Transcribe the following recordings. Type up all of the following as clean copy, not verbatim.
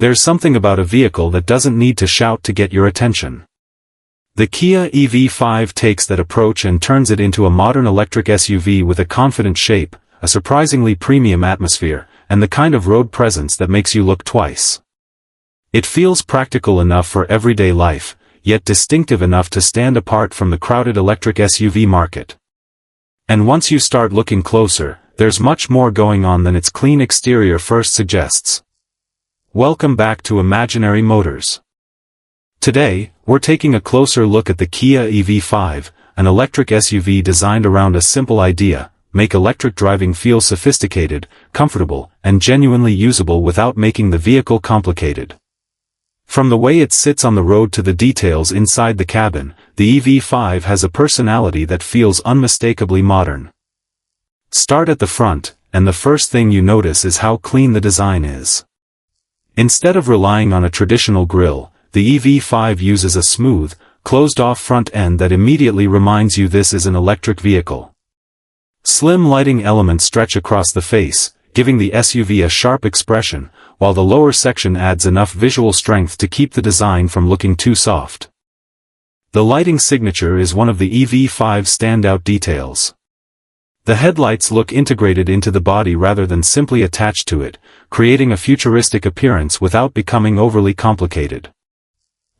There's something about a vehicle that doesn't need to shout to get your attention. The Kia EV5 takes that approach and turns it into a modern electric SUV with a confident shape, a surprisingly premium atmosphere, and the kind of road presence that makes you look twice. It feels practical enough for everyday life, yet distinctive enough to stand apart from the crowded electric SUV market. And once you start looking closer, there's much more going on than its clean exterior first suggests. Welcome back to Imaginary Motors. Today, we're taking a closer look at the Kia EV5, an electric SUV designed around a simple idea: make electric driving feel sophisticated, comfortable, and genuinely usable without making the vehicle complicated. From the way it sits on the road to the details inside the cabin, the EV5 has a personality that feels unmistakably modern. Start at the front, and the first thing you notice is how clean the design is. Instead of relying on a traditional grille, the EV5 uses a smooth, closed-off front end that immediately reminds you this is an electric vehicle. Slim lighting elements stretch across the face, giving the SUV a sharp expression, while the lower section adds enough visual strength to keep the design from looking too soft. The lighting signature is one of the EV5's standout details. The headlights look integrated into the body rather than simply attached to it, creating a futuristic appearance without becoming overly complicated.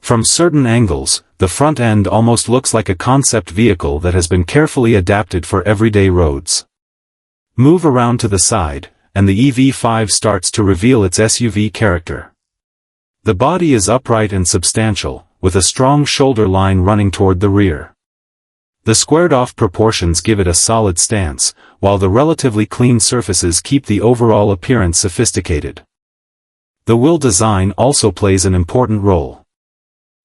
From certain angles, the front end almost looks like a concept vehicle that has been carefully adapted for everyday roads. Move around to the side, and the EV5 starts to reveal its SUV character. The body is upright and substantial, with a strong shoulder line running toward the rear. The squared-off proportions give it a solid stance, while the relatively clean surfaces keep the overall appearance sophisticated. The wheel design also plays an important role.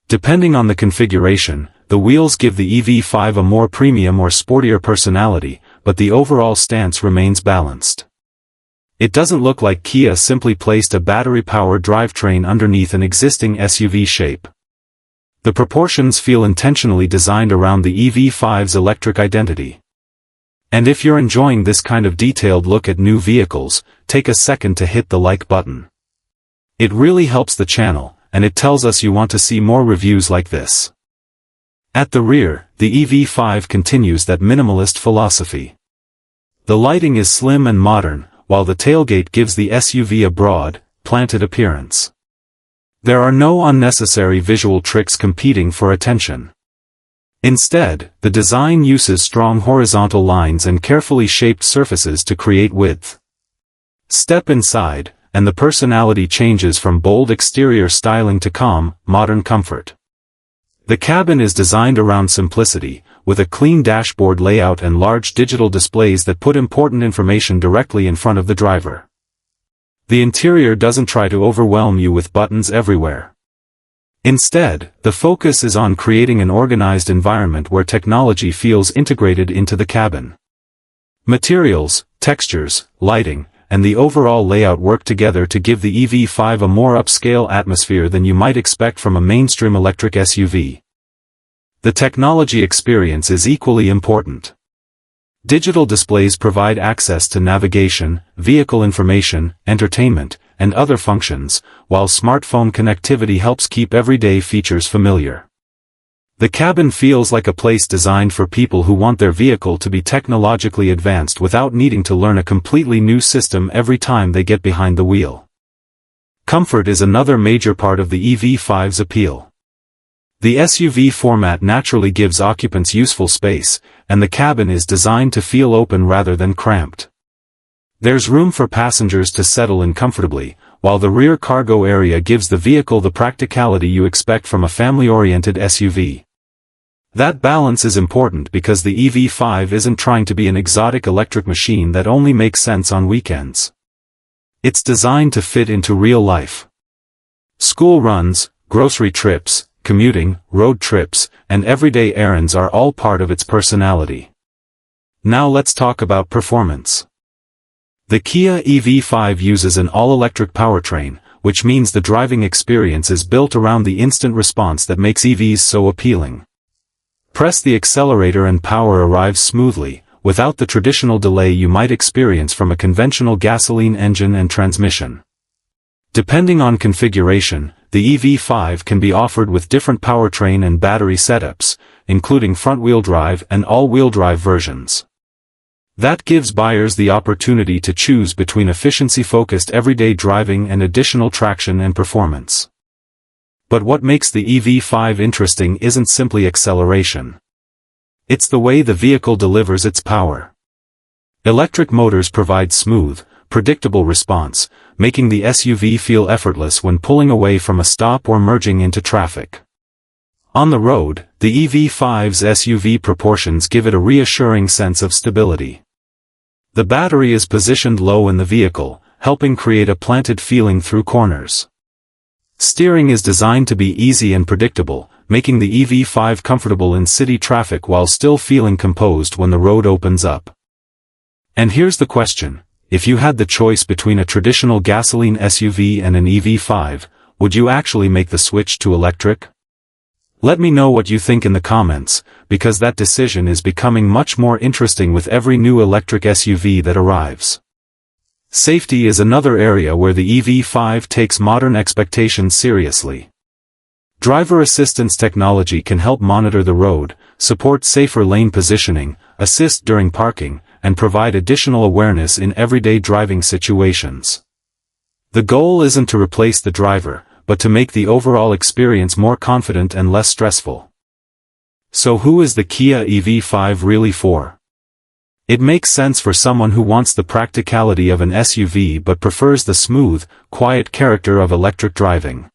Depending on the configuration, the wheels give the EV5 a more premium or sportier personality, but the overall stance remains balanced. It doesn't look like Kia simply placed a battery-powered drivetrain underneath an existing SUV shape. The proportions feel intentionally designed around the EV5's electric identity. And if you're enjoying this kind of detailed look at new vehicles, take a second to hit the like button. It really helps the channel, and it tells us you want to see more reviews like this. At the rear, the EV5 continues that minimalist philosophy. The lighting is slim and modern, while the tailgate gives the SUV a broad, planted appearance. There are no unnecessary visual tricks competing for attention. Instead, the design uses strong horizontal lines and carefully shaped surfaces to create width. Step inside, and the personality changes from bold exterior styling to calm, modern comfort. The cabin is designed around simplicity, with a clean dashboard layout and large digital displays that put important information directly in front of the driver. The interior doesn't try to overwhelm you with buttons everywhere. Instead, the focus is on creating an organized environment where technology feels integrated into the cabin. Materials, textures, lighting, and the overall layout work together to give the EV5 a more upscale atmosphere than you might expect from a mainstream electric SUV. The technology experience is equally important. Digital displays provide access to navigation, vehicle information, entertainment, and other functions, while smartphone connectivity helps keep everyday features familiar. The cabin feels like a place designed for people who want their vehicle to be technologically advanced without needing to learn a completely new system every time they get behind the wheel. Comfort is another major part of the EV5's appeal. The SUV format naturally gives occupants useful space, and the cabin is designed to feel open rather than cramped. There's room for passengers to settle in comfortably, while the rear cargo area gives the vehicle the practicality you expect from a family-oriented SUV. That balance is important because the EV5 isn't trying to be an exotic electric machine that only makes sense on weekends. It's designed to fit into real life. School runs, grocery trips, commuting, road trips, and everyday errands are all part of its personality. Now let's talk about performance. The Kia EV5 uses an all-electric powertrain, which means the driving experience is built around the instant response that makes EVs so appealing. Press the accelerator and power arrives smoothly, without the traditional delay you might experience from a conventional gasoline engine and transmission. Depending on configuration, the EV5 can be offered with different powertrain and battery setups, including front-wheel drive and all-wheel drive versions. That gives buyers the opportunity to choose between efficiency-focused everyday driving and additional traction and performance. But what makes the EV5 interesting isn't simply acceleration. It's the way the vehicle delivers its power. Electric motors provide smooth, predictable response, making the SUV feel effortless when pulling away from a stop or merging into traffic. On the road, the EV5's SUV proportions give it a reassuring sense of stability. The battery is positioned low in the vehicle, helping create a planted feeling through corners. Steering is designed to be easy and predictable, making the EV5 comfortable in city traffic while still feeling composed when the road opens up. And here's the question: if you had the choice between a traditional gasoline SUV and an EV5, would you actually make the switch to electric? Let me know what you think in the comments, because that decision is becoming much more interesting with every new electric SUV that arrives. Safety is another area where the EV5 takes modern expectations seriously. Driver assistance technology can help monitor the road, support safer lane positioning, assist during parking, and provide additional awareness in everyday driving situations. The goal isn't to replace the driver, but to make the overall experience more confident and less stressful. So who is the Kia EV5 really for? It makes sense for someone who wants the practicality of an SUV but prefers the smooth, quiet character of electric driving.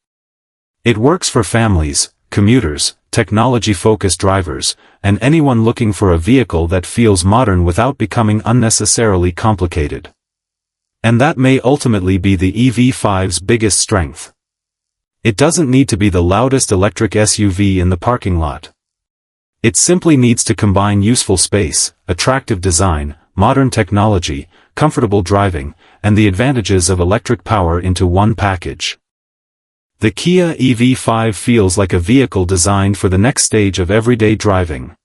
It works for families, commuters, technology-focused drivers, and anyone looking for a vehicle that feels modern without becoming unnecessarily complicated. And that may ultimately be the EV5's biggest strength. It doesn't need to be the loudest electric SUV in the parking lot. It simply needs to combine useful space, attractive design, modern technology, comfortable driving, and the advantages of electric power into one package. The Kia EV5 feels like a vehicle designed for the next stage of everyday driving.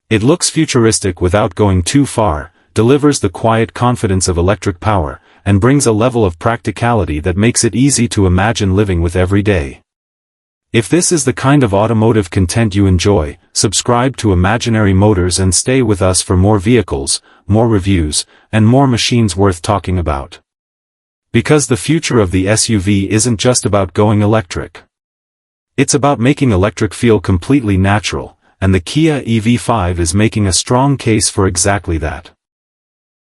It looks futuristic without going too far, delivers the quiet confidence of electric power, and brings a level of practicality that makes it easy to imagine living with every day. If this is the kind of automotive content you enjoy, subscribe to Imaginary Motors and stay with us for more vehicles, more reviews, and more machines worth talking about. Because the future of the SUV isn't just about going electric. It's about making electric feel completely natural, and the Kia EV5 is making a strong case for exactly that.